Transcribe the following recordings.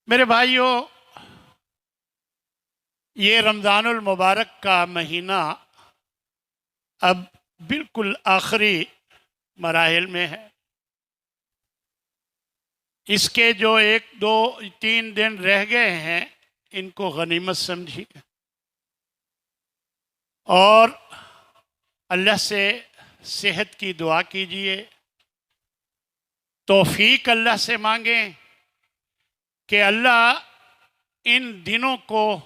میرے بھائیوں، یہ رمضان المبارک کا مہینہ اب بالکل آخری مراحل میں ہے۔ اس کے جو 1 2 3 دن رہ گئے ہیں، ان کو غنیمت سمجھیے اور اللہ سے صحت کی دعا کیجیے، توفیق اللہ سے مانگیں کہ اللہ ان دنوں کو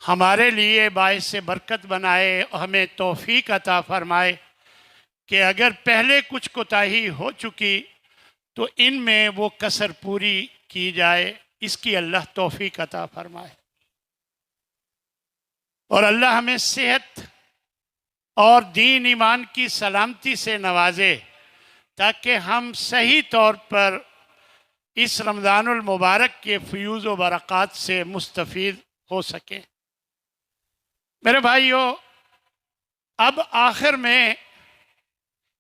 ہمارے لیے باعث برکت بنائے، ہمیں توفیق عطا فرمائے کہ اگر پہلے کچھ کوتاہی ہو چکی تو ان میں وہ کسر پوری کی جائے، اس کی اللہ توفیق عطا فرمائے اور اللہ ہمیں صحت اور دین ایمان کی سلامتی سے نوازے تاکہ ہم صحیح طور پر اس رمضان المبارک کے فیوز و برکات سے مستفید ہو سکیں۔ میرے بھائیوں، اب آخر میں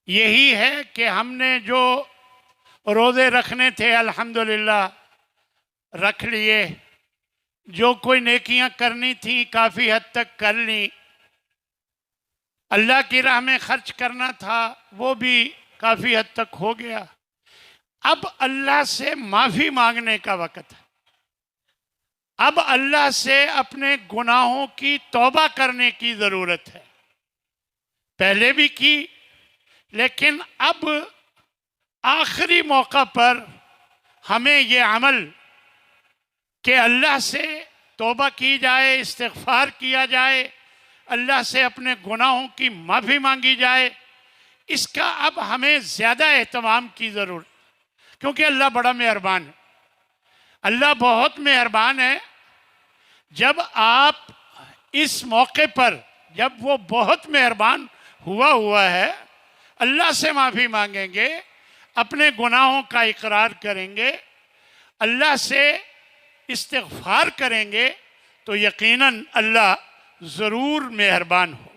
یہی ہے کہ ہم نے جو روزے رکھنے تھے الحمدللہ رکھ لیے، جو کوئی نیکیاں کرنی تھیں کافی حد تک کر لیں، اللہ کی راہ میں خرچ کرنا تھا وہ بھی کافی حد تک ہو گیا۔ اب اللہ سے معافی مانگنے کا وقت ہے۔ اب اللہ سے اپنے گناہوں کی توبہ کرنے کی ضرورت ہے۔ پہلے بھی کی، لیکن اب آخری موقع پر ہمیں یہ عمل کہ اللہ سے توبہ کی جائے، استغفار کیا جائے، اللہ سے اپنے گناہوں کی معافی مانگی جائے، اس کا اب ہمیں زیادہ اہتمام کی ضرورت، کیونکہ اللہ بڑا مہربان ہے۔ اللہ بہت مہربان ہے۔ جب آپ اس موقع پر، جب وہ بہت مہربان ہوا ہے، اللہ سے معافی مانگیں گے، اپنے گناہوں کا اقرار کریں گے، اللہ سے استغفار کریں گے، تو یقیناً اللہ ضرور مہربان ہوگا۔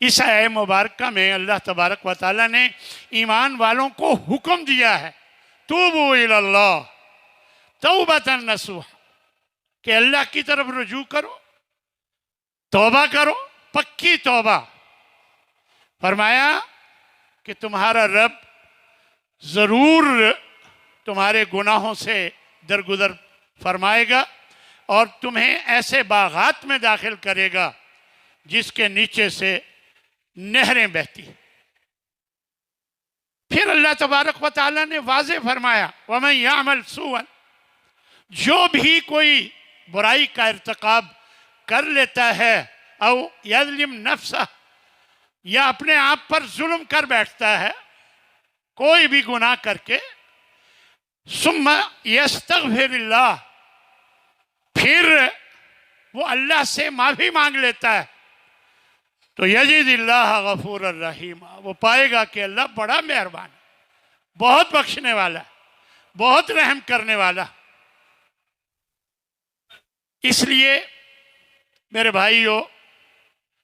اس آیہ مبارکہ میں اللہ تبارک و تعالیٰ نے ایمان والوں کو حکم دیا ہے، توبوا الی اللہ توبۃ نصوحا، کہ اللہ کی طرف رجوع کرو، توبہ کرو، پکی توبہ۔ فرمایا کہ تمہارا رب ضرور تمہارے گناہوں سے درگزر فرمائے گا اور تمہیں ایسے باغات میں داخل کرے گا جس کے نیچے سے نہریں بہتی ہیں۔ پھر اللہ تبارک و تعالیٰ نے واضح فرمایا، وَمَنْ يَعْمَلْ سُوءًا، جو بھی کوئی برائی کا ارتکاب کر لیتا ہے، او یظلم نفسہ، یا اپنے آپ پر ظلم کر بیٹھتا ہے، کوئی بھی گناہ کر کے، ثم یستغفر اللہ، پھر وہ اللہ سے معافی مانگ لیتا ہے، تو یجد اللہ غفور الرحیم، وہ پائے گا کہ اللہ بڑا مہربان ہے، بہت بخشنے والا ہے، بہت رحم کرنے والا۔ اس لیے میرے بھائیوں،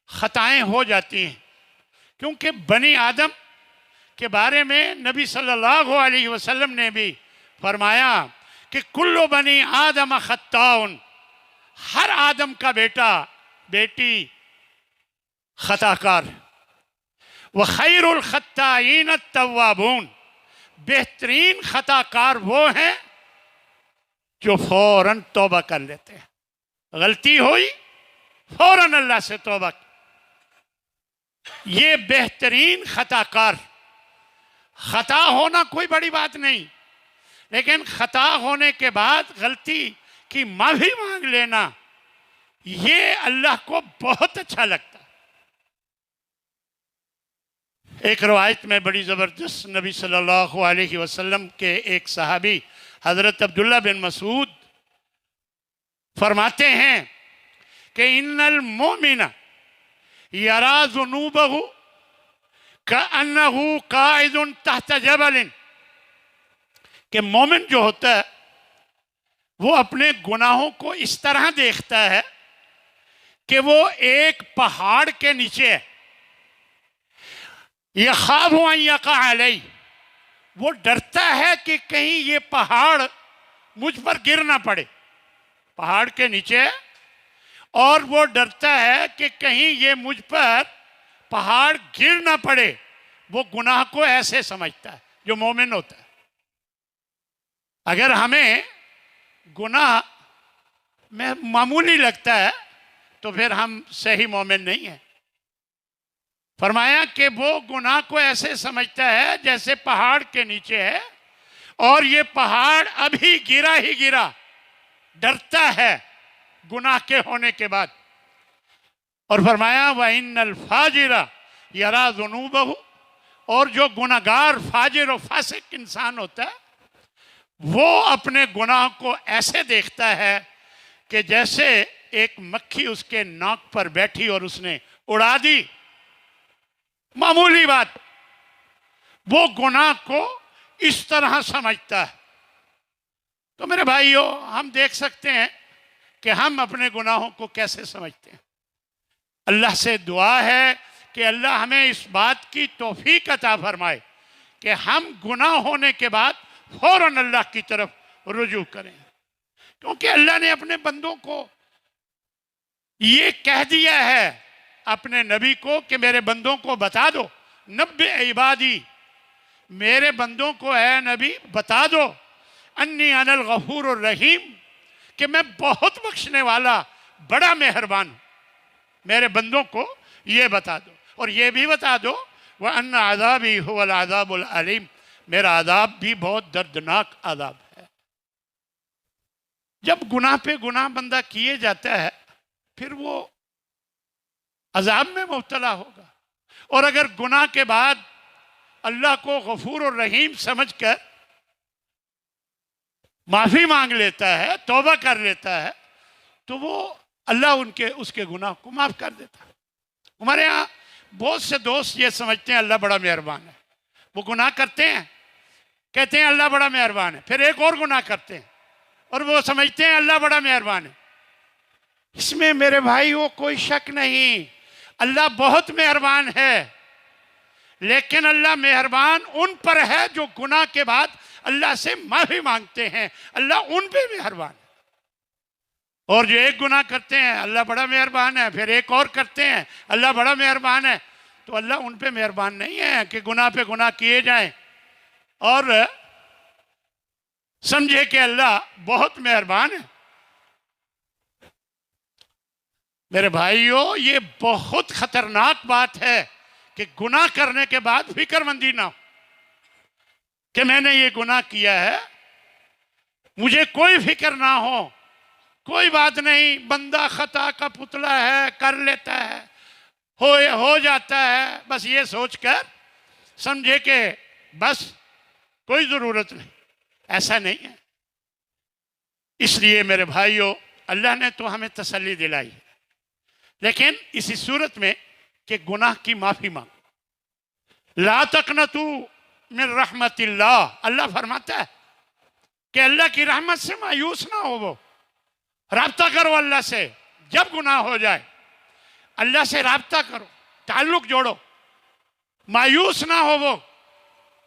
خطائیں ہو جاتی ہیں، کیونکہ بنی آدم کے بارے میں نبی صلی اللہ علیہ وسلم نے بھی فرمایا کہ کل بنی آدم خطاؤن، ہر آدم کا بیٹا بیٹی خطا کار ہے۔ وخیر الخطائین التوابون، بہترین خطا کار وہ ہیں جو فوراً توبہ کر لیتے ہیں۔ غلطی ہوئی فوراً اللہ سے توبہ کی، یہ بہترین خطا کار۔ خطا ہونا کوئی بڑی بات نہیں، لیکن خطا ہونے کے بعد غلطی کی معافی مانگ لینا، یہ اللہ کو بہت اچھا لگتا ہے۔ ایک روایت میں بڑی زبردست نبی صلی اللہ علیہ وسلم کے ایک صحابی حضرت عبداللہ بن مسعود فرماتے ہیں کہ ان المؤمن یرا ذنوبہ کأنہ قاعد تحت جبل، کہ مومن جو ہوتا ہے وہ اپنے گناہوں کو اس طرح دیکھتا ہے کہ وہ ایک پہاڑ کے نیچے ہے، یخاف ان یقع علیہ، وہ ڈرتا ہے کہ کہیں یہ پہاڑ مجھ پر گر نہ پڑے، پہاڑ کے نیچے، اور وہ ڈرتا ہے کہ کہیں یہ مجھ پر پہاڑ گر نہ پڑے. وہ گناہ کو ایسے سمجھتا ہے جو مومن ہوتا ہے. اگر ہمیں گناہ میں معمولی لگتا ہے تو پھر ہم صحیح مومن نہیں ہیں. فرمایا کہ وہ گناہ کو ایسے سمجھتا ہے جیسے پہاڑ کے نیچے ہے، اور یہ پہاڑ ابھی گرا ہی گرا، ڈرتا ہے گناہ کے ہونے کے بعد. اور فرمایا وَإِنَّ الْفَاجِرَ يَرَى ذُنُوبَهُ، اور جو گناہگار فاجر و فاسق انسان ہوتا ہے وہ اپنے گناہ کو ایسے دیکھتا ہے کہ جیسے ایک مکھی اس کے ناک پر بیٹھی اور اس نے اڑا دی. معمولی بات، وہ گناہ کو اس طرح سمجھتا ہے. تو میرے بھائیو، ہم دیکھ سکتے ہیں کہ ہم اپنے گناہوں کو کیسے سمجھتے ہیں. اللہ سے دعا ہے کہ اللہ ہمیں اس بات کی توفیق عطا فرمائے کہ ہم گناہ ہونے کے بعد فوراً اللہ کی طرف رجوع کریں. کیونکہ اللہ نے اپنے بندوں کو یہ کہہ دیا ہے اپنے نبی کو کہ میرے بندوں کو بتا دو، نبئ عبادی، میرے بندوں کو اے نبی بتا دو، انی انا الغفور الرحیم، کہ میں بہت بخشنے والا بڑا مہربان ہوں. میرے بندوں کو یہ بتا دو، اور یہ بھی بتا دو وَأَنَّ عَذَابِي هُوَ الْعَذَابُ الْعَلِيمُ، میرا عذاب بھی بہت دردناک عذاب ہے. جب گناہ پہ گناہ بندہ کیے جاتا ہے پھر وہ عذاب میں مبتلا ہوگا. اور اگر گناہ کے بعد اللہ کو غفور الرحیم سمجھ کر معافی مانگ لیتا ہے، توبہ کر لیتا ہے، تو وہ اللہ اس کے گناہ کو معاف کر دیتا ہے. ہمارے ہاں بہت سے دوست یہ سمجھتے ہیں اللہ بڑا مہربان ہے. وہ گناہ کرتے ہیں، کہتے ہیں اللہ بڑا مہربان ہے، پھر ایک اور گناہ کرتے ہیں اور وہ سمجھتے ہیں اللہ بڑا مہربان ہے. اس میں میرے بھائیوں کوئی شک نہیں، اللہ بہت مہربان ہے، لیکن اللہ مہربان ان پر ہے جو گناہ کے بعد اللہ سے معافی مانگتے ہیں. اللہ ان پہ مہربان ہے. اور جو ایک گناہ کرتے ہیں اللہ بڑا مہربان ہے، پھر ایک اور کرتے ہیں اللہ بڑا مہربان ہے. تو اللہ ان پہ مہربان نہیں ہے کہ گناہ پہ گناہ کیے جائیں اور سمجھے کہ اللہ بہت مہربان ہے. میرے بھائیوں، یہ بہت خطرناک بات ہے کہ گناہ کرنے کے بعد فکر مندی نہ ہو کہ میں نے یہ گناہ کیا ہے، مجھے کوئی فکر نہ ہو، کوئی بات نہیں، بندہ خطا کا پتلا ہے، کر لیتا ہے، ہو جاتا ہے، بس یہ سوچ کر سمجھے کہ بس کوئی ضرورت نہیں. ایسا نہیں ہے. اس لیے میرے بھائیوں، اللہ نے تو ہمیں تسلی دلائی ہے، لیکن اسی صورت میں کہ گناہ کی معافی مانگو. لا تقنطوا من رحمت اللہ، اللہ فرماتا ہے کہ اللہ کی رحمت سے مایوس نہ ہو. وہ رابطہ کرو اللہ سے. جب گناہ ہو جائے اللہ سے رابطہ کرو، تعلق جوڑو. مایوس نہ ہو وہ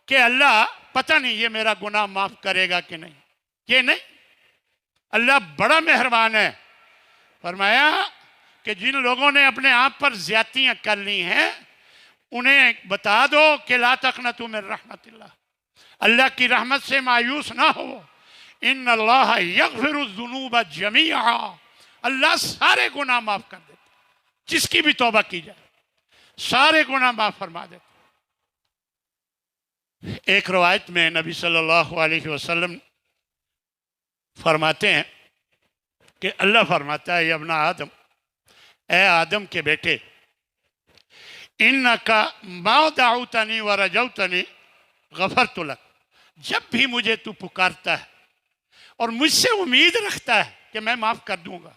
کہ اللہ پتہ نہیں یہ میرا گناہ معاف کرے گا کہ نہیں. یہ نہیں، اللہ بڑا مہربان ہے. فرمایا کہ جن لوگوں نے اپنے آپ پر زیادتیاں کر لی ہیں انہیں بتا دو کہ لا تقنطوا من رحمت اللہ، اللہ کی رحمت سے مایوس نہ ہو. ان اللہ یغفر الذنوب جمیعا، اللہ سارے گناہ معاف کر دیتا، جس کی بھی توبہ کی جائے سارے گناہ معاف فرما دیتا. ایک روایت میں نبی صلی اللہ علیہ وسلم فرماتے ہیں کہ اللہ فرماتا ہے، یا ابن آدم، اے آدم کے بیٹے، انکا ما دعوتنی ورجوتنی غفرت لک، جب بھی مجھے تو پکارتا ہے اور مجھ سے امید رکھتا ہے کہ میں معاف کر دوں گا،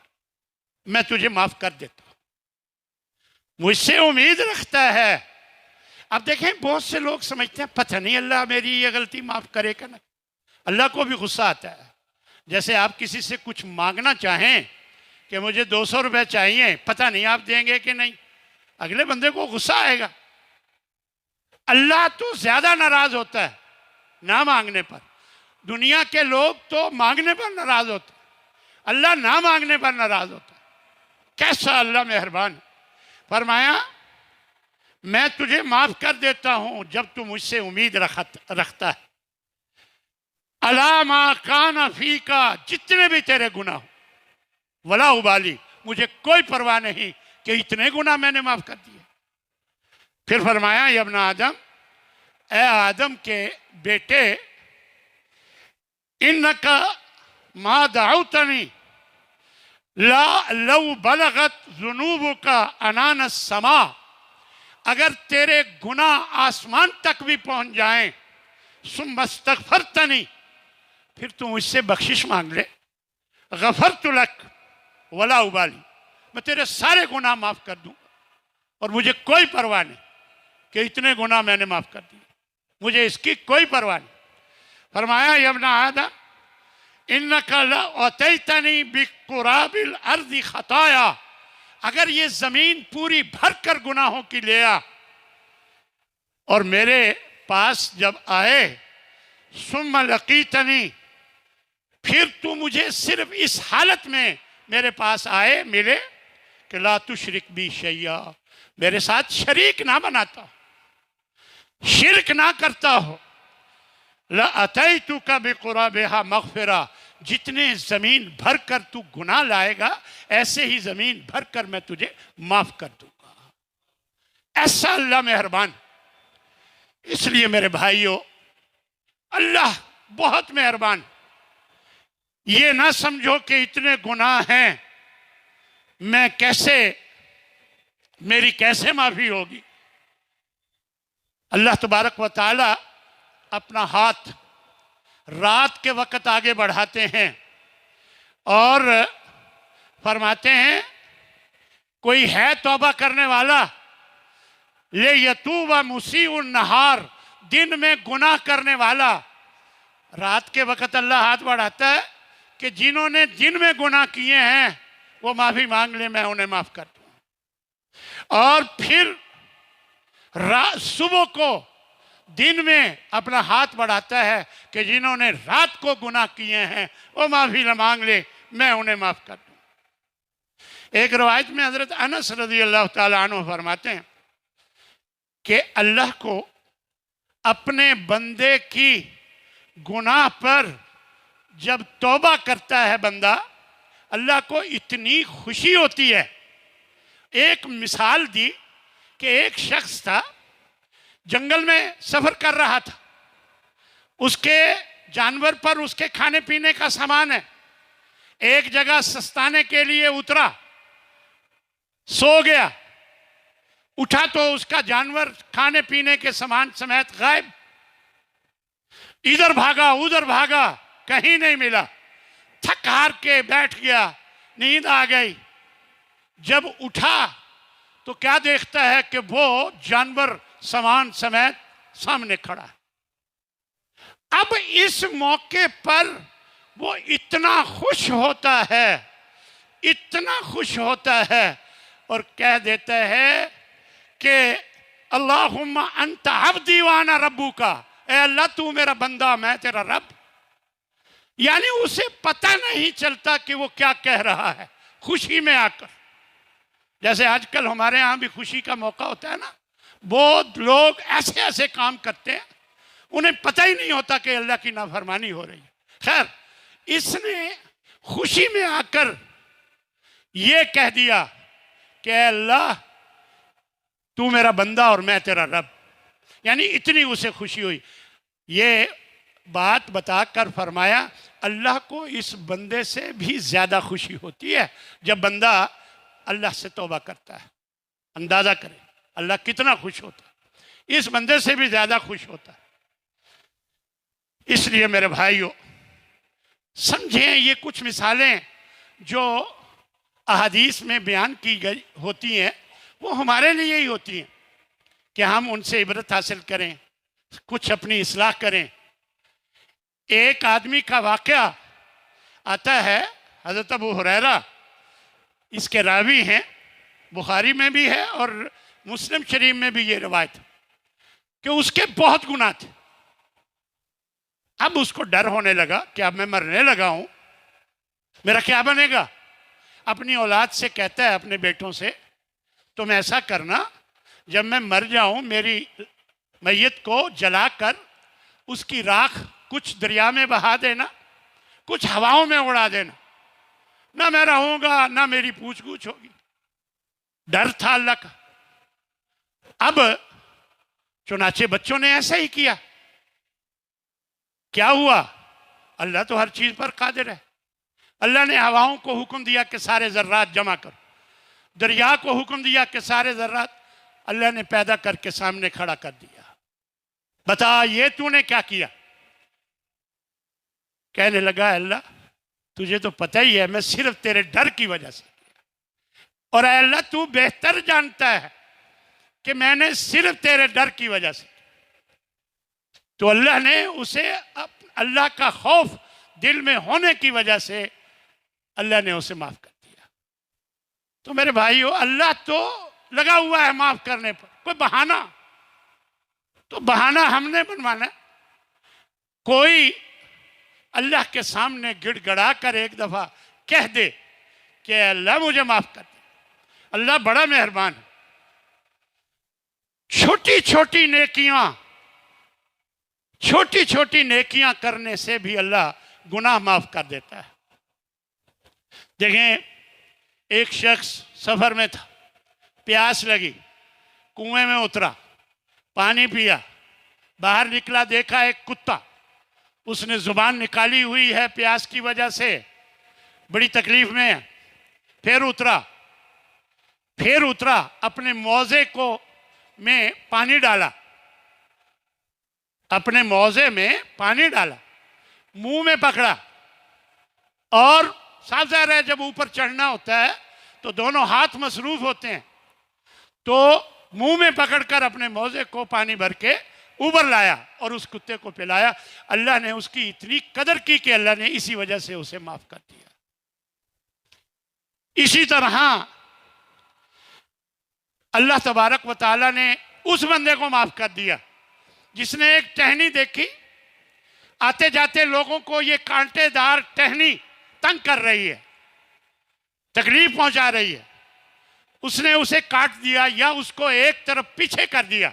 میں تجھے معاف کر دیتا ہوں. مجھ سے امید رکھتا ہے. اب دیکھیں بہت سے لوگ سمجھتے ہیں پتہ نہیں اللہ میری یہ غلطی معاف کرے کہ نہیں. اللہ کو بھی غصہ آتا ہے. جیسے آپ کسی سے کچھ مانگنا چاہیں کہ مجھے 200 روپے چاہیے، پتہ نہیں آپ دیں گے کہ نہیں، اگلے بندے کو غصہ آئے گا. اللہ تو زیادہ ناراض ہوتا ہے نہ مانگنے پر. دنیا کے لوگ تو مانگنے پر ناراض ہوتے، اللہ نہ مانگنے پر ناراض ہوتا. کیسا اللہ مہربان. فرمایا میں تجھے معاف کر دیتا ہوں جب تو مجھ سے امید رکھتا ہے. الا ما کان فیکا، جتنے بھی تیرے گناہ ہو، ولا ابالی، مجھے کوئی پرواہ نہیں کہ اتنے گناہ میں نے معاف کر دیے. پھر فرمایا یا ابن آدم، اے آدم کے بیٹے، انکا ما دعوتنی لو بلغت ذنوبک عنان السماء، اگر تیرے گناہ آسمان تک بھی پہنچ جائیں، ثم استغفرتنی، پھر تو مجھ سے بخشش مانگ لے، غفرت لک ولا ابالی، میں تیرے سارے گناہ معاف کر دوں اور مجھے کوئی پرواہ نہیں کہ اتنے گناہ میں نے معاف کر دیے، مجھے اس کی کوئی پرواہ نہیں. فرمایا یا ابن آدم انک لاتیتنی بقراب الارض خطایا، اگر یہ زمین پوری بھر کر گناہوں کی لے آ اور میرے پاس جب آئے، ثم لقیتنی، پھر تو مجھے صرف اس حالت میں میرے پاس آئے ملے کہ لا تشرک بی شیئا، میرے ساتھ شریک نہ بناتا، شرک نہ کرتا ہو، لَأَتَيْتُكَ بِقُرَابِهَا مَغْفِرَةً، جتنے زمین بھر کر تو گناہ لائے گا ایسے ہی زمین بھر کر میں تجھے معاف کر دوں گا. ایسا اللہ مہربان. اس لیے میرے بھائیوں، اللہ بہت مہربان. یہ نہ سمجھو کہ اتنے گناہ ہیں میں کیسے، میری کیسے معافی ہوگی. اللہ تبارک و تعالی اپنا ہاتھ رات کے وقت آگے بڑھاتے ہیں اور فرماتے ہیں کوئی ہے توبہ کرنے والا، لِيَتُوبَ مُسِيءُ النَّهَارِ، دن میں گناہ کرنے والا. رات کے وقت اللہ ہاتھ بڑھاتا ہے کہ جنہوں نے دن میں گناہ کیے ہیں وہ معافی مانگ لیں، میں انہیں معاف کر دوں. اور پھر صبح کو دن میں اپنا ہاتھ بڑھاتا ہے کہ جنہوں نے رات کو گناہ کیے ہیں وہ معافی مانگ لے، میں انہیں معاف کر دوں. ایک روایت میں حضرت انس رضی اللہ تعالیٰ عنہ فرماتے ہیں کہ اللہ کو اپنے بندے کی گناہ پر جب توبہ کرتا ہے بندہ، اللہ کو اتنی خوشی ہوتی ہے. ایک مثال دی کہ ایک شخص تھا، جنگل میں سفر کر رہا تھا، اس کے جانور پر اس کے کھانے پینے کا سامان ہے، ایک جگہ سستانے کے لیے اترا، سو گیا، اٹھا تو اس کا جانور کھانے پینے کے سامان سمیت غائب. ادھر بھاگا ادھر بھاگا، کہیں نہیں ملا، تھک ہار کے بیٹھ گیا، نیند آ گئی. جب اٹھا تو کیا دیکھتا ہے کہ وہ جانور سامان سمیت سامنے کھڑا ہے. اب اس موقع پر وہ اتنا خوش ہوتا ہے، اتنا خوش ہوتا ہے اور کہہ دیتا ہے کہ اللہم انت عبدی وانا ربوکا، اے اللہ تو میرا بندہ میں تیرا رب. یعنی اسے پتہ نہیں چلتا کہ وہ کیا کہہ رہا ہے خوشی میں آ کر. جیسے آج کل ہمارے ہاں بھی خوشی کا موقع ہوتا ہے نا، بہت لوگ ایسے ایسے کام کرتے ہیں انہیں پتہ ہی نہیں ہوتا کہ اللہ کی نافرمانی ہو رہی ہے. خیر، اس نے خوشی میں آ کر یہ کہہ دیا کہ اے اللہ تو میرا بندہ اور میں تیرا رب. یعنی اتنی اسے خوشی ہوئی. یہ بات بتا کر فرمایا اللہ کو اس بندے سے بھی زیادہ خوشی ہوتی ہے جب بندہ اللہ سے توبہ کرتا ہے. اندازہ کریں اللہ کتنا خوش ہوتا ہے، اس بندے سے بھی زیادہ خوش ہوتا ہے. اس لیے میرے بھائیوں سمجھیں، یہ کچھ مثالیں جو احادیث میں بیان کی گئی ہوتی ہیں وہ ہمارے لیے ہی ہوتی ہیں کہ ہم ان سے عبرت حاصل کریں، کچھ اپنی اصلاح کریں. ایک آدمی کا واقعہ آتا ہے، حضرت ابو ہریرہ اس کے راوی ہیں، بخاری میں بھی ہے اور مسلم شریف میں بھی یہ روایت کہ اس کے بہت گناہ تھے. اب اس کو ڈر ہونے لگا کہ اب میں مرنے لگا ہوں، میرا کیا بنے گا؟ اپنی اولاد سے کہتا ہے، اپنے بیٹوں سے، تم ایسا کرنا جب میں مر جاؤں میری میت کو جلا کر اس کی راکھ کچھ دریا میں بہا دینا، کچھ ہواؤں میں اڑا دینا، نہ میں رہوں گا نہ میری پوچھ گچھ ہوگی۔ ڈر تھا اللہ کا۔ اب چنانچہ بچوں نے ایسا ہی کیا۔ کیا ہوا؟ اللہ تو ہر چیز پر قادر ہے۔ اللہ نے ہواؤں کو حکم دیا کہ سارے ذرات جمع کرو، دریا کو حکم دیا کہ سارے ذرات اللہ نے پیدا کر کے سامنے کھڑا کر دیا۔ بتا یہ تو نے کیا کیا؟ کہنے لگا اللہ تجھے تو پتہ ہی ہے میں صرف تیرے ڈر کی وجہ سے کیا، اور اے اللہ تو بہتر جانتا ہے کہ میں نے صرف تیرے ڈر کی وجہ سے کیا۔ تو اللہ نے اسے اللہ کا خوف دل میں ہونے کی وجہ سے اللہ نے اسے معاف کر دیا۔ تو میرے بھائیو، اللہ تو لگا ہوا ہے معاف کرنے پر، کوئی بہانہ تو بہانہ ہم نے بنوانا ہے۔ کوئی اللہ کے سامنے گڑ گڑا کر ایک دفعہ کہہ دے کہ اللہ مجھے معاف کر دے، اللہ بڑا مہربان ہے۔ چھوٹی چھوٹی نیکیاں کرنے سے بھی اللہ گناہ معاف کر دیتا ہے۔ دیکھیں، ایک شخص سفر میں تھا، پیاس لگی، کنویں میں اترا، پانی پیا، باہر نکلا، دیکھا ایک کتا، اس نے زبان نکالی ہوئی ہے پیاس کی وجہ سے، بڑی تکلیف میں ہے۔ پھر اترا اپنے موزے میں پانی ڈالا، اپنے موزے میں پانی ڈالا، منہ میں پکڑا، اور صاف ظاہر ہے جب اوپر چڑھنا ہوتا ہے تو دونوں ہاتھ مصروف ہوتے ہیں، تو منہ میں پکڑ کر اپنے موزے کو پانی بھر کے اوپر لایا اور اس کتے کو پلایا۔ اللہ نے اس کی اتنی قدر کی کہ اللہ نے اسی وجہ سے اسے معاف کر دیا۔ اسی طرح اللہ تبارک و تعالیٰ نے اس بندے کو معاف کر دیا جس نے ایک ٹہنی دیکھی، آتے جاتے لوگوں کو یہ کانٹے دار ٹہنی تنگ کر رہی ہے، تکلیف پہنچا رہی ہے، اس نے اسے کاٹ دیا یا اس کو ایک طرف پیچھے کر دیا،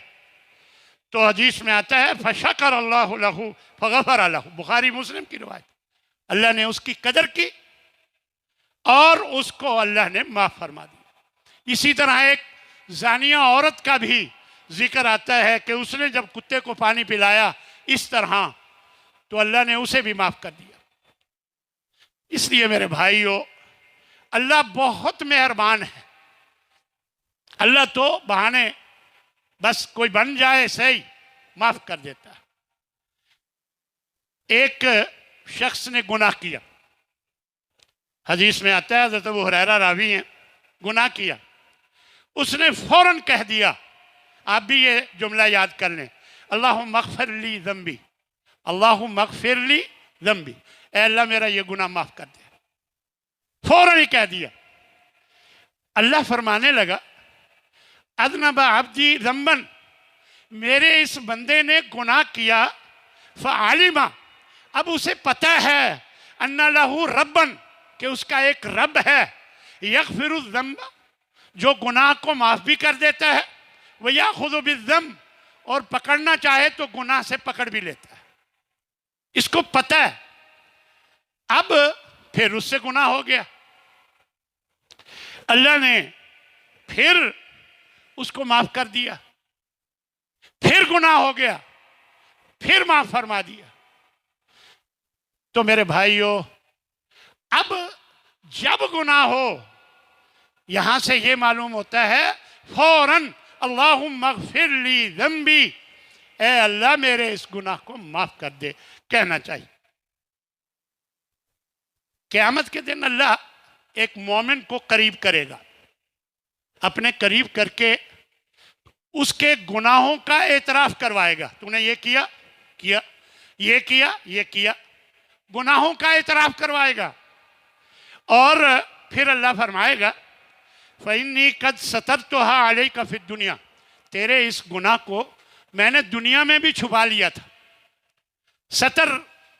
تو حدیث میں آتا ہے فَشَكَرَ اللَّهُ لَهُ فَغَفَرَ لَهُ، بخاری مسلم کی روایت۔ اللہ نے اس کی قدر کی اور اس کو اللہ نے معاف فرما دیا۔ اسی طرح ایک زانیہ عورت کا بھی ذکر آتا ہے کہ اس نے جب کتے کو پانی پلایا اس طرح، تو اللہ نے اسے بھی معاف کر دیا۔ اس لیے میرے بھائیو، اللہ بہت مہربان ہے۔ اللہ تو بہانے بس کوئی بن جائے صحیح معاف کر دیتا ہے۔ ایک شخص نے گناہ کیا، حدیث میں آتا ہے، حضرت ابو ہریرہ راوی ہیں، گناہ کیا، اس نے فوراً کہہ دیا، آپ بھی یہ جملہ یاد کر لیں، اللہم اغفر لی ذنبی، اللہم اغفر لی ذنبی، اے اللہ میرا یہ گناہ معاف کر دے۔ فوراً ہی کہہ دیا۔ اللہ فرمانے لگا اذنب عبدی ذنبا، میرے اس بندے نے گناہ کیا، فعلم، اب اسے پتہ ہے، ان لہ ربا، کہ اس کا ایک رب ہے، یغفر الذنب، جو گناہ کو معاف بھی کر دیتا ہے، ویاخذ بالذنب، اور پکڑنا چاہے تو گناہ سے پکڑ بھی لیتا ہے۔ اس کو پتہ ہے۔ اب پھر اس سے گناہ ہو گیا، اللہ نے پھر اس کو معاف کر دیا، پھر گناہ ہو گیا، پھر معاف فرما دیا۔ تو میرے بھائیو، اب جب گناہ ہو، یہاں سے یہ معلوم ہوتا ہے فوراً اللہم اغفر لی ذنبی، اے اللہ میرے اس گناہ کو معاف کر دے، کہنا چاہیے۔ قیامت کے دن اللہ ایک مومن کو قریب کرے گا، اپنے قریب کر کے اس کے گناہوں کا اعتراف کروائے گا، تو نے یہ کیا، یہ کیا، گناہوں کا اعتراف کروائے گا، اور پھر اللہ فرمائے گا فَإِنِّي قَدْ سَتَرْتُهَا عَلَيْكَ فِي الدُّنْيَا، تیرے اس گناہ کو میں نے دنیا میں بھی چھپا لیا تھا۔ سطر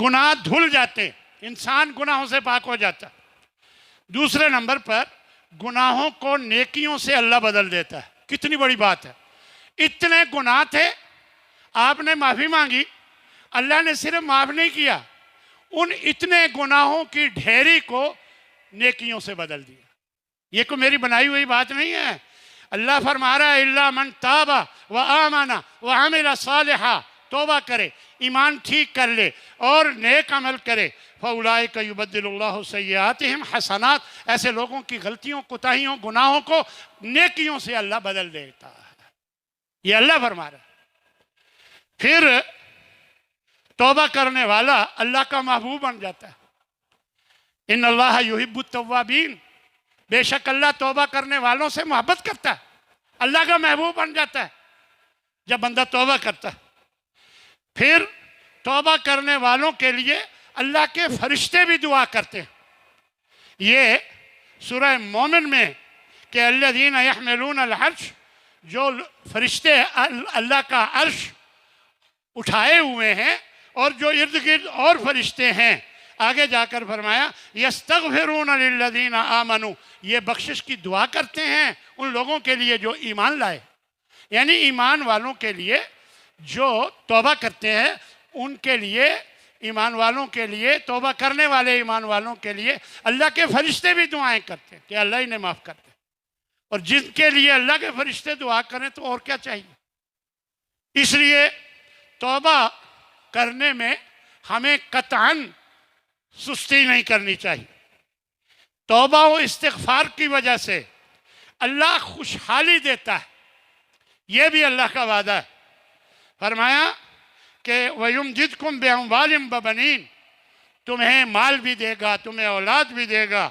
گناہ دھل جاتے، انسان گناہوں سے پاک ہو جاتا۔ دوسرے نمبر پر گناہوں کو نیکیوں سے اللہ بدل دیتا ہے۔ کتنی بڑی بات ہے، اتنے گناہ تھے، آپ نے معافی مانگی، اللہ نے صرف معاف نہیں کیا، ان اتنے گناہوں کی ڈھیری کو نیکیوں سے بدل دیا۔ یہ کوئی میری بنائی ہوئی بات نہیں ہے، اللہ فرما رہا ہے الا من تاب وآمن وعمل صالحا، توبہ کرے، ایمان ٹھیک کر لے اور نیک عمل کرے، فاولئک یبدل اللہ سیئاتہم حسنات، ایسے لوگوں کی غلطیوں، کوتاہیوں، گناہوں کو نیکیوں سے اللہ بدل دیتا ہے۔ یہ اللہ فرما رہا ہے۔ پھر توبہ کرنے والا اللہ کا محبوب بن جاتا ہے۔ ان اللہ یحب التوابین، بے شک اللہ توبہ کرنے والوں سے محبت کرتا ہے، اللہ کا محبوب بن جاتا ہے جب بندہ توبہ کرتا ہے۔ پھر توبہ کرنے والوں کے لیے اللہ کے فرشتے بھی دعا کرتے ہیں۔ یہ سورہ مومن میں کہ الذین یحملون العرش، جو فرشتے اللہ کا عرش اٹھائے ہوئے ہیں اور جو ارد گرد اور فرشتے ہیں، آگے جا کر فرمایا یستغفرون للذین آمنوا، یہ بخشش کی دعا کرتے ہیں ان لوگوں کے لیے جو ایمان لائے، یعنی ایمان والوں کے لیے جو توبہ کرتے ہیں، ان کے لیے، ایمان والوں کے لیے، توبہ کرنے والے ایمان والوں کے لیے اللہ کے فرشتے بھی دعائیں کرتے ہیں کہ اللہ انہیں معاف کر دے۔ اور جن کے لیے اللہ کے فرشتے دعا کریں تو اور کیا چاہیے۔ اس لیے توبہ کرنے میں ہمیں قطعاً سستی نہیں کرنی چاہیے۔ توبہ و استغفار کی وجہ سے اللہ خوشحالی دیتا ہے، یہ بھی اللہ کا وعدہ ہے۔ فرمایا کہ وَيُمْدِدْكُمْ بِأَمْوَالٍ وَبَنِينَ، تمہیں مال بھی دے گا، تمہیں اولاد بھی دے گا،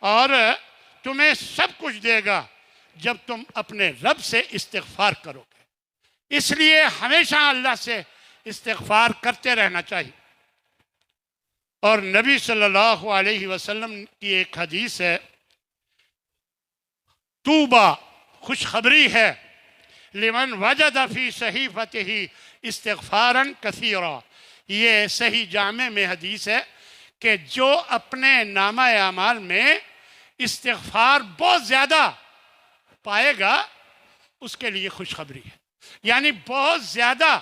اور تمہیں سب کچھ دے گا جب تم اپنے رب سے استغفار کرو گے۔ اس لیے ہمیشہ اللہ سے استغفار کرتے رہنا چاہیے۔ اور نبی صلی اللہ علیہ وسلم کی ایک حدیث ہے، طوبیٰ، خوشخبری ہے، لمن وجد فی صحیفتہ استغفارا کثیرا، یہ صحیح جامع میں حدیث ہے کہ جو اپنے نامہ اعمال میں استغفار بہت زیادہ پائے گا اس کے لیے خوشخبری ہے۔ یعنی بہت زیادہ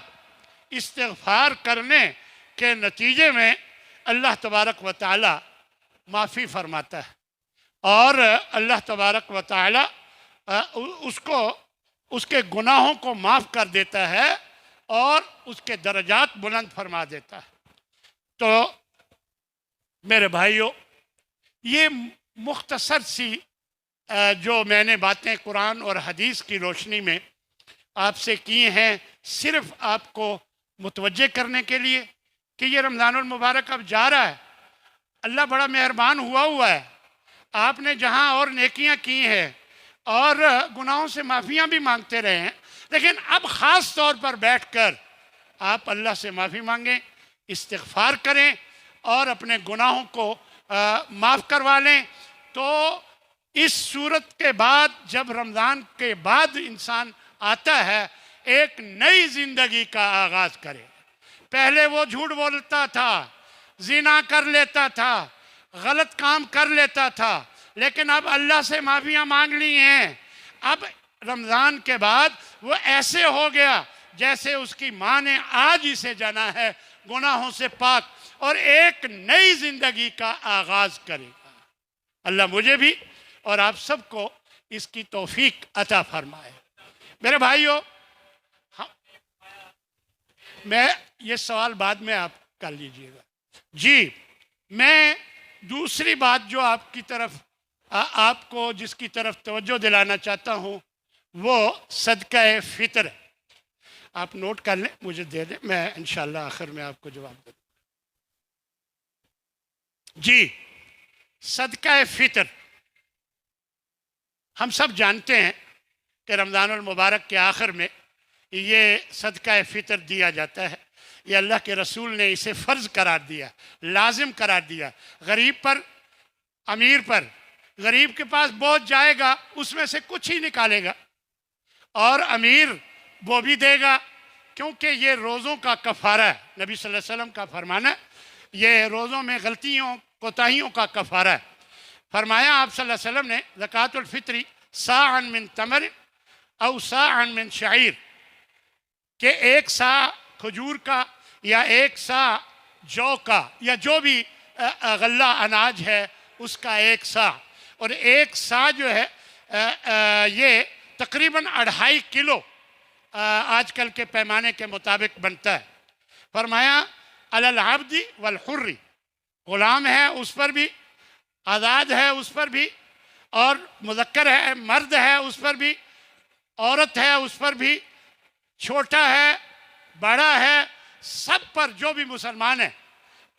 استغفار کرنے کے نتیجے میں اللہ تبارک و تعالی معافی فرماتا ہے، اور اللہ تبارک و تعالی اس کے گناہوں کو معاف کر دیتا ہے اور اس کے درجات بلند فرما دیتا ہے۔ تو میرے بھائیوں، یہ مختصر سی جو میں نے باتیں قرآن اور حدیث کی روشنی میں آپ سے کی ہیں، صرف آپ کو متوجہ کرنے کے لیے کہ یہ رمضان المبارک اب جا رہا ہے، اللہ بڑا مہربان ہوا ہے، آپ نے جہاں اور نیکیاں کی ہیں اور گناہوں سے معافیاں بھی مانگتے رہے ہیں، لیکن اب خاص طور پر بیٹھ کر آپ اللہ سے معافی مانگیں، استغفار کریں اور اپنے گناہوں کو معاف کروا لیں۔ تو اس صورت کے بعد جب رمضان کے بعد انسان آتا ہے، ایک نئی زندگی کا آغاز کرے۔ پہلے وہ جھوٹ بولتا تھا، زنا کر لیتا تھا، غلط کام کر لیتا تھا، لیکن اب اللہ سے معافیاں مانگ لی ہیں۔ اب رمضان کے بعد وہ ایسے ہو گیا جیسے اس کی ماں نے آج اسے جانا ہے، گناہوں سے پاک، اور ایک نئی زندگی کا آغاز کرے گا۔ اللہ مجھے بھی اور آپ سب کو اس کی توفیق عطا فرمائے۔ میرے بھائیوں، میں یہ سوال بعد میں آپ کر لیجئے گا۔ جی، میں دوسری بات جو آپ کی طرف آپ کو جس کی طرف توجہ دلانا چاہتا ہوں وہ صدقہ فطر ہے۔ آپ نوٹ کر لیں، مجھے دے دیں، میں انشاءاللہ آخر میں آپ کو جواب دوں۔ جی، صدقہ فطر، ہم سب جانتے ہیں کہ رمضان المبارک کے آخر میں یہ صدقہ فطر دیا جاتا ہے۔ یہ اللہ کے رسول نے اسے فرض قرار دیا، لازم قرار دیا۔ غریب پر، امیر پر، غریب کے پاس بہت جائے گا، اس میں سے کچھ ہی نکالے گا، اور امیر وہ بھی دے گا، کیونکہ یہ روزوں کا کفارہ ہے۔ نبی صلی اللہ علیہ وسلم کا فرمانا ہے یہ روزوں میں غلطیوں کوتاہیوں کا کفارہ ہے۔ فرمایا آپ صلی اللہ علیہ وسلم نے زکوٰۃ الفطری صاعًا من تمر او صاعًا من شعیر، کہ ایک سا کھجور کا یا ایک سا جو کا یا جو بھی غلہ اناج ہے اس کا ایک سا، اور ایک سا جو ہے یہ تقریباً 2.5 کلو آج کل کے پیمانے کے مطابق بنتا ہے۔ فرمایا علی العبد والحر، غلام ہے اس پر بھی، آزاد ہے اس پر بھی، اور مذکر ہے مرد ہے اس پر بھی، عورت ہے اس پر بھی، چھوٹا ہے بڑا ہے، سب پر جو بھی مسلمان ہے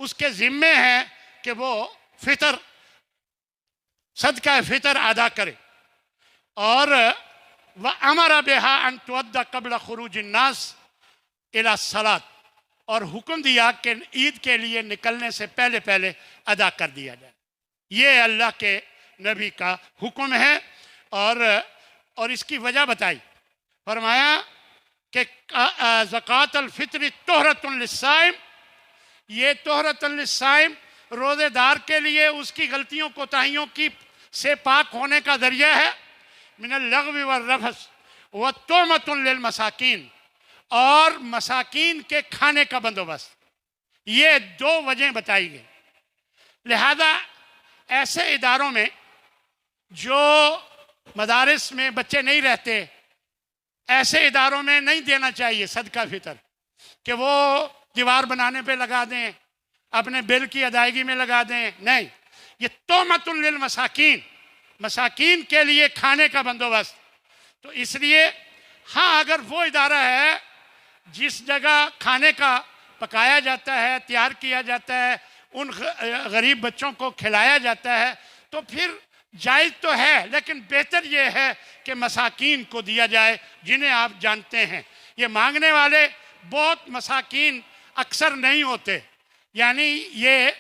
اس کے ذمے ہے کہ وہ فطر صدقہ فطر ادا کرے۔ اور وَأَمَرَ بِهَا أَن تُؤَدَّ قَبْلَ خُرُوجِ النَّاسِ إِلَى الصَّلَاةِ، اور حکم دیا کہ عید کے لیے نکلنے سے پہلے پہلے ادا کر دیا جائے۔ یہ اللہ کے نبی کا حکم ہے، اور اس کی وجہ بتائی۔ فرمایا کہ زکوٰۃ الفطر طہرۃ للصائم، یہ طہرۃ للصائم روزے دار کے لیے اس کی غلطیوں کوتاہیوں کی سے پاک ہونے کا ذریعہ ہے، من اللغو والرفث وطعمۃ للمساکین، اور مساکین کے کھانے کا بندوبست۔ یہ 2 وجہیں بتائی گئی۔ لہذا ایسے اداروں میں جو مدارس میں بچے نہیں رہتے، ایسے اداروں میں نہیں دینا چاہیے صدقہ فطر، کہ وہ دیوار بنانے پہ لگا دیں، اپنے بل کی ادائیگی میں لگا دیں، نہیں، یہ طعمۃ للمساکین، مساکین کے لیے کھانے کا بندوبست۔ تو اس لیے ہاں اگر وہ ادارہ ہے جس جگہ کھانے کا پکایا جاتا ہے، تیار کیا جاتا ہے، ان غریب بچوں کو کھلایا جاتا ہے، تو پھر جائز تو ہے، لیکن بہتر یہ ہے کہ مساکین کو دیا جائے جنہیں آپ جانتے ہیں۔ یہ مانگنے والے بہت مساکین اکثر نہیں ہوتے، یعنی یہ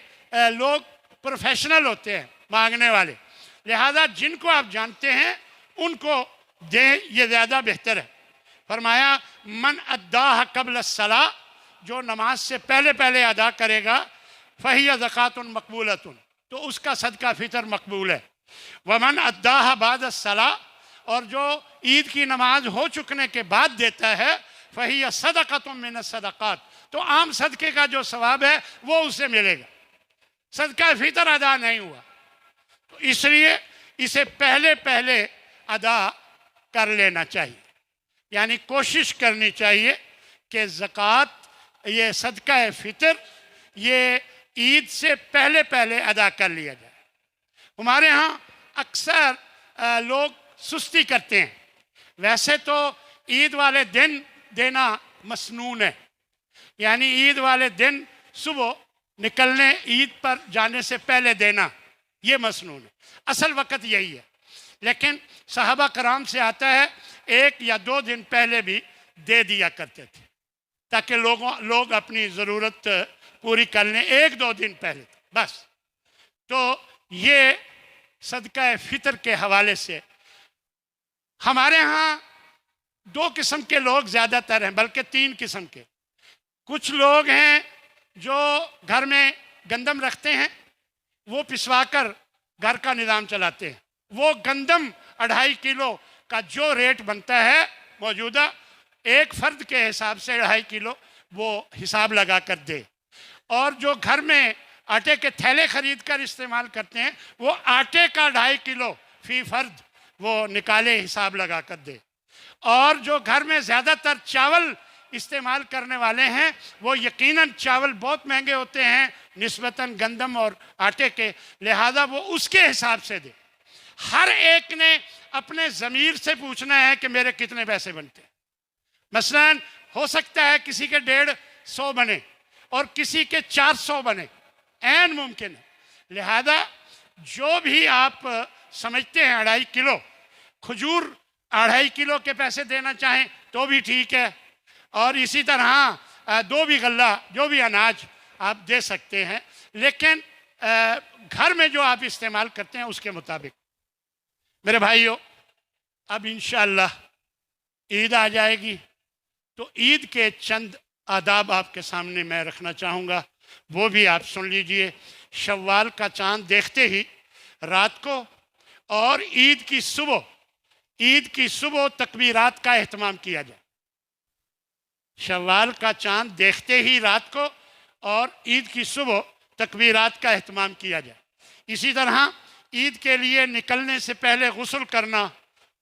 لوگ پروفیشنل ہوتے ہیں مانگنے والے، لہذا جن کو آپ جانتے ہیں ان کو دیں، یہ زیادہ بہتر ہے۔ فرمایا من اداہ قبل الصلاۃ، جو نماز سے پہلے پہلے ادا کرے گا، فہی زکوٰۃ مقبولۃ، تو اس کا صدقہ فطر مقبول ہے۔ ومن اداہ بعد الصلاۃ، اور جو عید کی نماز ہو چکنے کے بعد دیتا ہے، فہی صدقۃ من الصدقات، تو عام صدقے کا جو ثواب ہے وہ اسے ملے گا، صدقہ فطر ادا نہیں ہوا، تو اس لیے اسے پہلے پہلے ادا کر لینا چاہیے، یعنی کوشش کرنی چاہیے کہ زکوٰۃ یہ صدقہ فطر یہ عید سے پہلے پہلے ادا کر لیا جائے۔ ہمارے ہاں اکثر لوگ سستی کرتے ہیں، ویسے تو عید والے دن دینا مسنون ہے، یعنی عید والے دن صبح نکلنے عید پر جانے سے پہلے دینا یہ مسنون ہے، اصل وقت یہی ہے، لیکن صحابہ کرام سے آتا ہے 1 یا 2 دن پہلے بھی دے دیا کرتے تھے تاکہ لوگ اپنی ضرورت پوری کر لیں 1-2 دن پہلے بس۔ تو یہ صدقہ فطر کے حوالے سے ہمارے ہاں 2 قسم کے لوگ زیادہ تر ہیں، بلکہ 3 قسم کے۔ کچھ لوگ ہیں جو گھر میں گندم رکھتے ہیں، وہ پسوا کر گھر کا نظام چلاتے ہیں، وہ گندم 2.5 کلو کا جو ریٹ بنتا ہے موجودہ ایک فرد کے حساب سے 2.5 کلو وہ حساب لگا کر دے، اور جو گھر میں آٹے کے تھیلے خرید کر استعمال کرتے ہیں وہ آٹے کا 2.5 کلو فی فرد وہ نکالے حساب لگا کر دے، اور جو گھر میں زیادہ تر چاول استعمال کرنے والے ہیں وہ یقیناً چاول بہت مہنگے ہوتے ہیں نسبتاً گندم اور آٹے کے، لہذا وہ اس کے حساب سے دے۔ ہر ایک نے اپنے ضمیر سے پوچھنا ہے کہ میرے کتنے پیسے بنتے ہیں۔ مثلاً ہو سکتا ہے کسی کے 150 بنے اور کسی کے 400 بنے، عین ممکن ہے، لہذا جو بھی آپ سمجھتے ہیں 2.5 کلو کھجور 2.5 کلو کے پیسے دینا چاہیں تو بھی ٹھیک ہے، اور اسی طرح 2 بھی غلہ جو بھی اناج آپ دے سکتے ہیں، لیکن گھر میں جو آپ استعمال کرتے ہیں اس کے مطابق۔ میرے بھائیو، اب انشاءاللہ عید آ جائے گی، تو عید کے چند آداب آپ کے سامنے میں رکھنا چاہوں گا۔ وہ بھی آپ سن لیجئے۔ شوال کا چاند دیکھتے ہی رات کو اور عید کی صبح تکبیرات کا اہتمام کیا جائے۔ شوال کا چاند دیکھتے ہی رات کو اور عید کی صبح تکبیرات کا اہتمام کیا جائے۔ اسی طرح عید کے لیے نکلنے سے پہلے غسل کرنا،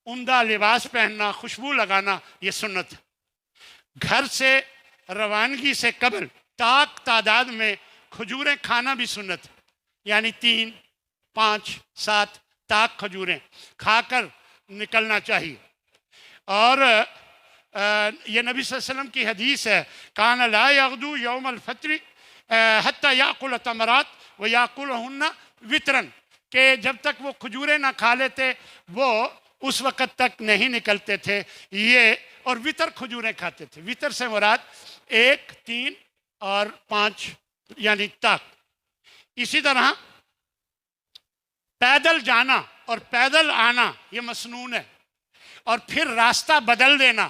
عمدہ لباس پہننا، خوشبو لگانا، یہ سنت ہے۔ گھر سے روانگی سے قبل طاق تعداد میں کھجوریں کھانا بھی سنت ہے، یعنی 3، 5، 7 طاق کھجوریں کھا کر نکلنا چاہیے۔ اور یہ نبی صلی اللہ علیہ وسلم کی حدیث ہے، کان لا یغدو یوم الفطر حتی یاکل تمرات و یاکلہن وطرن، کہ جب تک وہ کھجوریں نہ کھا لیتے وہ اس وقت تک نہیں نکلتے تھے، یہ اور وطر کھجوریں کھاتے تھے۔ وطر سے مراد 1، 3 اور 5 یعنی طاق۔ اسی طرح پیدل جانا اور پیدل آنا یہ مسنون ہے، اور پھر راستہ بدل دینا،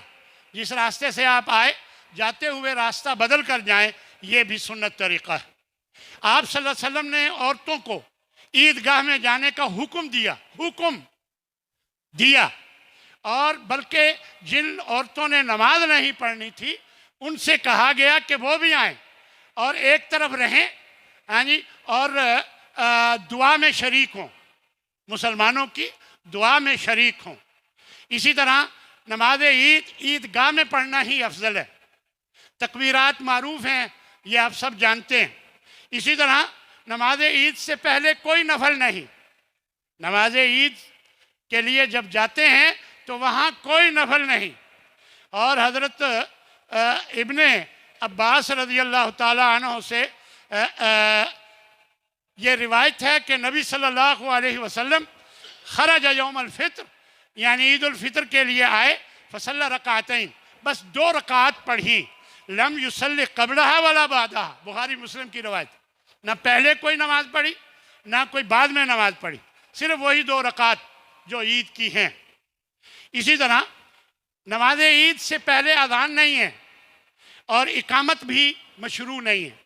جس راستے سے آپ آئے جاتے ہوئے راستہ بدل کر جائیں، یہ بھی سنت طریقہ ہے۔ آپ صلی اللہ علیہ وسلم نے عورتوں کو عیدگاہ میں جانے کا حکم دیا، اور بلکہ جن عورتوں نے نماز نہیں پڑھنی تھی ان سے کہا گیا کہ وہ بھی آئیں اور ایک طرف رہیں، اور دعا میں شریک ہوں، مسلمانوں کی دعا میں شریک ہوں۔ اسی طرح نماز عیدگاہ میں پڑھنا ہی افضل ہے۔ تکبیرات معروف ہیں، یہ آپ سب جانتے ہیں۔ اسی طرح نماز عید سے پہلے کوئی نفل نہیں۔ نماز عید کے لیے جب جاتے ہیں تو وہاں کوئی نفل نہیں۔ اور حضرت ابن عباس رضی اللہ تعالیٰ عنہ سے یہ روایت ہے کہ نبی صلی اللہ علیہ وسلم خرج یوم الفطر، یعنی عید الفطر کے لیے آئے، فصلی رکعتین، بس 2 رکعات پڑھی، لم یصلی قبلہا ولا بعدہا، بخاری مسلم کی روایت۔ نہ پہلے کوئی نماز پڑھی نہ کوئی بعد میں نماز پڑھی، صرف وہی 2 رکعات جو عید کی ہیں۔ اسی طرح نماز عید سے پہلے اذان نہیں ہے اور اقامت بھی مشروع نہیں ہے،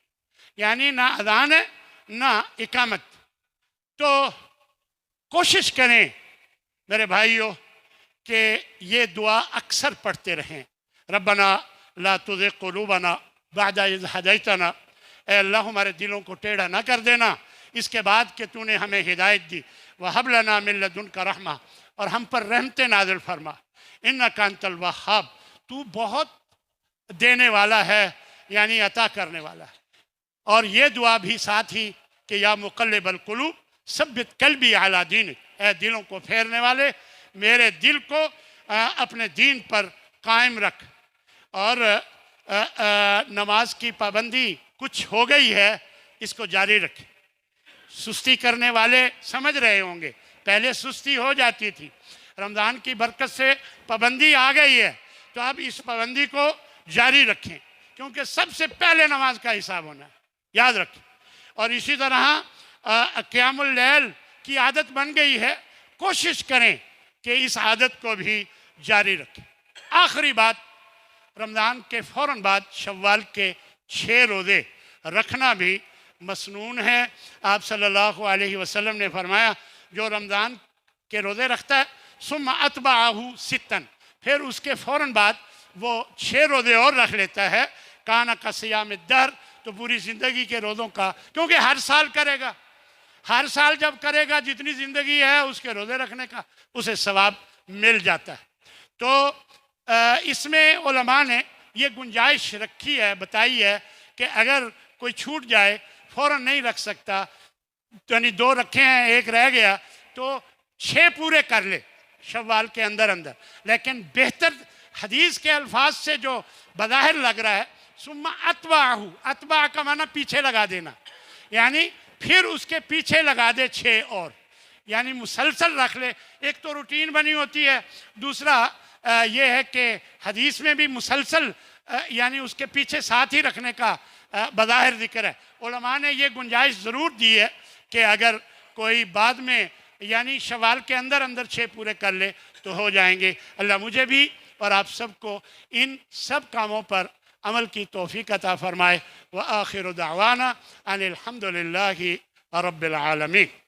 یعنی نہ اذان ہے نہ اقامت۔ تو کوشش کریں میرے بھائیوں کہ یہ دعا اکثر پڑھتے رہیں۔ ربنا لا تزغ قلوبنا بعد اذ ہدیتنا، اے اللہ ہمارے دلوں کو ٹیڑھا نہ کر دینا اس کے بعد کہ تو نے ہمیں ہدایت دی، وہب لنا من لدنک رحمہ، اور ہم پر رحمتیں نازل فرما، انک انت الوہاب، تو بہت دینے والا ہے، یعنی عطا کرنے والا ہے۔ اور یہ دعا بھی ساتھ ہی کہ یا مقلب القلوب ثبت قلبی علی دینک، اے دلوں کو پھیرنے والے میرے دل کو اپنے دین پر قائم رکھ۔ اور نماز کی پابندی کچھ ہو گئی ہے، اس کو جاری رکھیں۔ سستی کرنے والے سمجھ رہے ہوں گے، پہلے سستی ہو جاتی تھی، رمضان کی برکت سے پابندی آ گئی ہے، تو اب اس پابندی کو جاری رکھیں، کیونکہ سب سے پہلے نماز کا حساب ہونا ہے، یاد رکھیں۔ اور اسی طرح قیام اللیل کی عادت بن گئی ہے، کوشش کریں کہ اس عادت کو بھی جاری رکھیں۔ آخری بات، رمضان کے فوراً بعد شوال کے 6 روزے رکھنا بھی مسنون ہے۔ آپ صلی اللہ علیہ وسلم نے فرمایا جو رمضان کے روزے رکھتا ہے ثم اتبعہ 6، پھر اس کے فوراً بعد وہ 6 روزے اور رکھ لیتا ہے، کان کصیام الدہر، تو پوری زندگی کے روزوں کا، کیونکہ ہر سال کرے گا، ہر سال جب کرے گا جتنی زندگی ہے اس کے روزے رکھنے کا اسے ثواب مل جاتا ہے۔ تو اس میں علماء نے یہ گنجائش رکھی ہے، بتائی ہے کہ اگر کوئی چھوٹ جائے فوراً نہیں رکھ سکتا، یعنی 2 رکھے ہیں 1 رہ گیا تو 6 پورے کر لے شوال کے اندر، لیکن بہتر حدیث کے الفاظ سے جو بظاہر لگ رہا ہے ثم اتبعہ، اتبع کا معنی پیچھے لگا دینا، یعنی پھر اس کے پیچھے لگا دے 6 اور، یعنی مسلسل رکھ لے۔ ایک تو روٹین بنی ہوتی ہے، دوسرا یہ ہے کہ حدیث میں بھی مسلسل یعنی اس کے پیچھے ساتھ ہی رکھنے کا بظاہر ذکر ہے۔ علماء نے یہ گنجائش ضرور دی ہے کہ اگر کوئی بعد میں یعنی شوال کے اندر 6 پورے کر لے تو ہو جائیں گے۔ اللہ مجھے بھی اور آپ سب کو ان سب کاموں پر عمل کی توفیق عطا فرمائے۔ وآخر دعوانا ان الحمد للہ رب العالمین۔